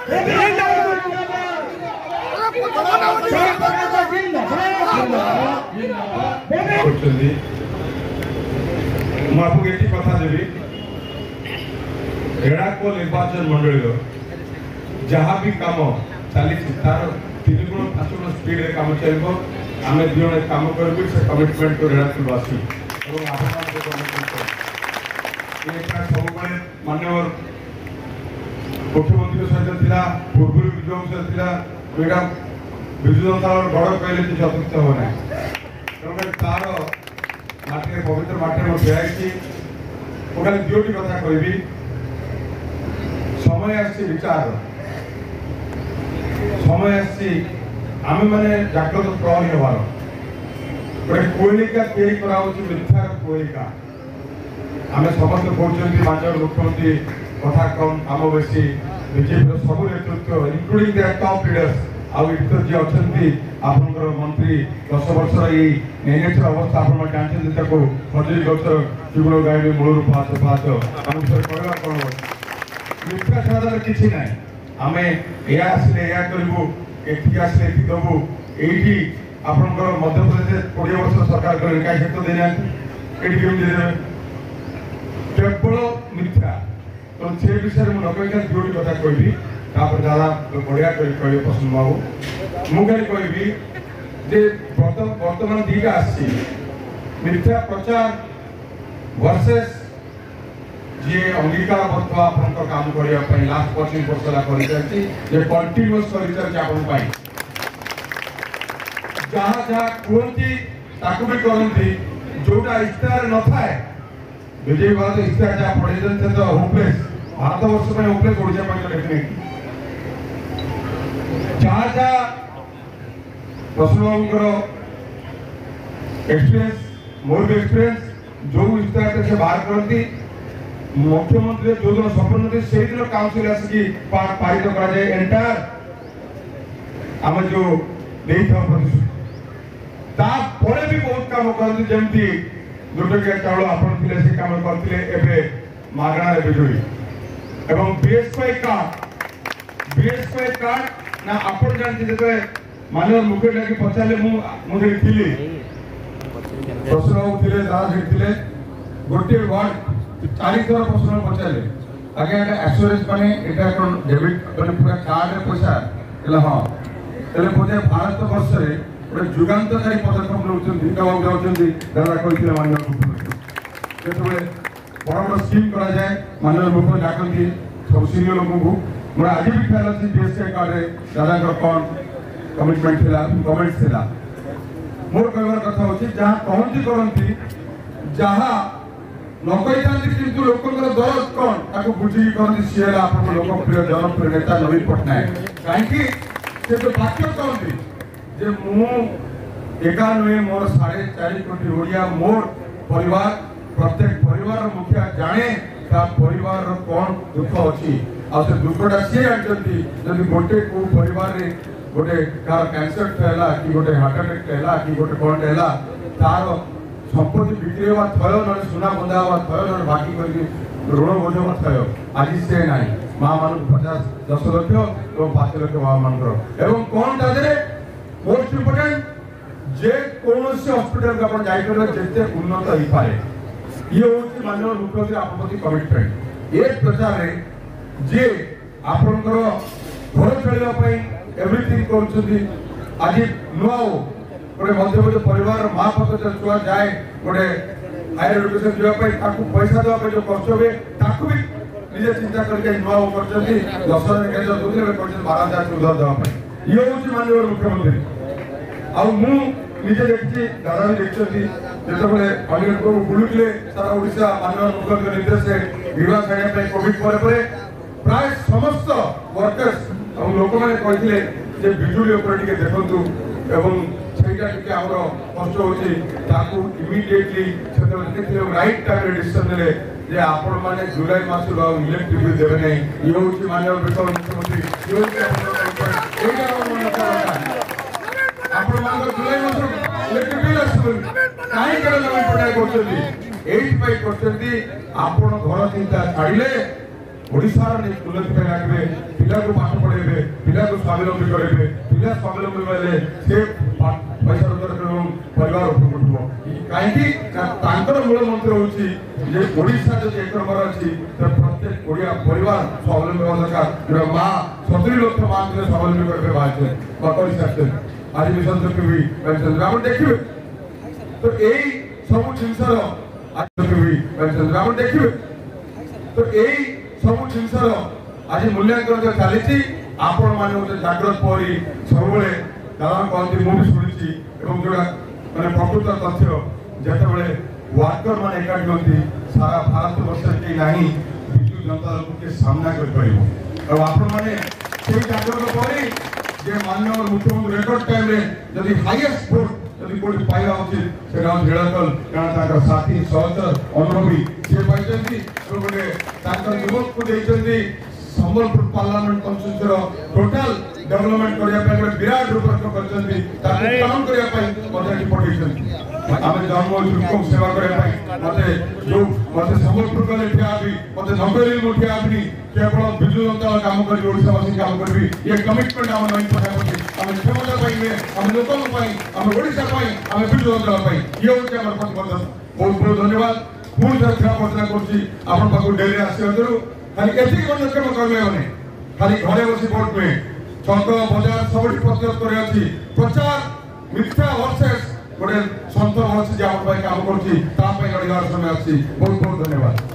मुझे कथा देवी एड़ाको निर्वाचन मंडल जहाँ भी कम चली तार 3 गुण 5 गुण स्पीड रे काम चलो आम दिने कम कर कमिटमेंट को रेड़ाकुलवासी सब मानव मुख्यमंत्री सहित था पूर्व विजय सहित था विजु जनता गड़ कहले कि अतिरिक्त हो ना तेणु तार माटे पवित्र माटे ठियाई खाली दुटी कथा कहि समय आसी विचार समय आसी आम मैंने जागृत प्रहरी हबार गोटे कोयलिका या मिथ्यार कोयलिका आम समस्त कहते माननीय मुख्यमंत्री कथा कम आम बेसी बीजेपी सब नेतृत्व इनक्लूडिंग द टॉप लीडर्स आउ इतर जी अच्छा आपंकर मंत्री 10 वर्ष नेगेटिव अवस्था आप जानते खजुरी गचर जुगुण गायबी मूल पाच पाच आम कहवा कौन मिथ्या साधारण किसी ना आम या आसले या करूँ एटी आसले ये दबू ये आपंकर मध्य प्रदेश 20 वर्ष सरकार करें कहीं हेतु देना ये देवे केवल मिथ्या तो से विषय में नकल दुटी कथा कहि दादा बढ़िया कहे पसंद बाबू मुझे कहि बर्तमान दीटा आसी मिथ्या प्रचार वर्सेस जी अंगीकार आप काम करने लास्ट 25 वर्ष कर कंटिन्यूअस कर जहाँ जहाँ कहती भी करती जोटा इश्तार न थाए बीजेपी भारत इश्तार जहाँ पढ़े तो होपलेस भारत वर्ष में होपलेस ओडिशा डेफिनेटली जहाँ जहाँ प्रश्न एक्सपीरियंस मोर भी एक्सपीरियंस जो इश्तार से बाहर करती मुख्यमंत्री जो दिन सफल होती से दिन काउंसिल आसिकी पारित कर एंटायर आम जो प्रतिश्रुति तापर भी बहुत काम करते जमी दुटकिया चाउल आपन थे से काम करते एवं मागणा बिजुली एवं बीएसवाई कार्ड ना आपन जानते जो मानव मुख्य लगे पचारे मुझे थी प्रश्न थे दादा थे गोटे वार्ड 4 थर प्रश्न पचारे आगे एश्योरेंस माने एटा डेबिट माने पूरा कार्ड रे पैसा हाँ तेरे बोधे भारत वर्ष रे गोटे जुगांतकारी पदक्षेप नौकरी दादा कहते माननीय मुख्यमंत्री जो बड़ बड़ स्कीम करा जाए माननीय मुख्यमंत्री डाकती सब सीनियर लोक को मोर आज भी ख्याल अच्छी बीएसए कार्ड रे दादा कौन कमिटमेंट थिला कमेंट थिला मोर कहबार कथा होची जहां कहंती करंती जहां नकईथांती किंतु लोकंकर दरद कौन ताको बुझी करंती सिएला आपन लोकप्रिय जनप्रिय नेता नवीन पटनायक काहेकि से तो वाक्य कहंती जे मु एका नुहे मोर 4.5 कोटी ओडिया मोर परिवार प्रत्येक परिवार मुखिया जाने ता परिवार कौन दुख अच्छी आ से दुखटा सी जानती जदि गोटे को परिवार रे गोटे कार कैंसर हैला कि गोटे हार्ट अटैक हैला कि गोटे कौन हैला तार संपत्ति बिक्री हुआ थय न सुना बंधा हुआ थय न बाकी करके ऋण बोझ थय आज से नहीं माँ मान 10 लाख और 5 लाख माँ मान एवं कौन तादे मोस्ट इम्पोर्टेंट जे कौन से हॉस्पिटल का अपन जाई कर जेते उन्नत होई पारे ये होची माननीय मुख्यमंत्री आपन प्रति कमिटमेंट ए प्रचार रे जे आपनकर घर चलिबा पई एवरीथिंग करछथि आज नुआओ गोटे मध्यवर्ग परिवार माँ पत्र छुआ जाए गोटे हायर एजुकेशन जावाई पैसा देवा जो खर्च हुए भी निजे चिंता करके नुआ कर 10,000 केन्द्र दूसरे 12,000 उधार देवाई ये हूँ माननीय मुख्यमंत्री आजे देखी दादा भी देखते जो बुलूले सारा ओडिशा माननीय मुख्यमंत्री निर्देश विवाह छाड़ा कोविड पर प्राय समस्त वर्कर्स और लोक मैंने कहते बिजुली देखु एवं सेटा टिके हमरो कष्ट होची ताकू इमीडिएटली सेटा देखले राइट टाइम रे डिसीजन ले जे आपण माने जुलाई मास रो इलेक्ट्रिक बिल देबे नै ये होची माननीय मुख्यमंत्री ये होची एटा आपण माने जुलाई मास इलेक्ट्रिक बिल आसबे काई करे नवीन पढ़ाई करछथि एही पई करछथि आपण घर चिंता छाड़िले ओडिशार उन्नति पे लागबे पिला को पाठ पढ़ेबे पिला को स्वावलंबी करेबे पिला स्वावलंबी वाले से पैसा रोजगार करबो परिवार उपकृत काहे कि तांकर मूल मंत्र होची जे ओडिशा जो एक नंबर अछि तो प्रत्येक ओडिया परिवार स्वावलंबी होना दरकार जो मां 70 लाख मां के स्वावलंबी करबे बाचे बकरी सकते आज मिशन तक भी पेंशन हम देखिबे तो एई सब जिनसर आज तक भी पेंशन हम देखिबे तो एई सब जिनसर आज मूल्यांकन जो चली आपण माने जागृत परी सब दादा कहते मुझे शुणी जो मैंने प्रकृत तथ्य जिते वर्कर मैंने एकाठी होती सारा भारत वर्ष कहीं ना विजु जनता दल के सामना कर आपण मैंने जागृत परी माननीय मुख्यमंत्री रेकर्ड टाइम जदि हाईएस्ट भोट जदि कोई पाइबा उचित से भेड़कल कारण साथी सहचर अनुभवी सी पाई गोटे युवक को देते Sambalpur parliament constituency total development करने विराट रूपरेख आम जन्म लोक सेवा करने जो मत संबलपुर गले ठियाबी मत नगरी को ठियाबी केवल विजु जनता काम करी ओडिशावासी काम करी ये कमिटमेंट आम नहीं पठाई आम क्षमता पाइबे आम लोक आम ओडिशा आम विजु जनता ये हूँ आम प्रतिबद्धता बहुत बहुत धन्यवाद पुणी थे प्रार्थना कर डेली आसो खाली एति पदक्षेप करबे खाली घरे बसी वोट में छक बाजार सब प्रत्यक्ष अच्छी प्रचार मिथ्या वर्सेस गोटे सन्त वर्ष जे आम काम कर लड़ार समय अच्छी बहुत बहुत धन्यवाद।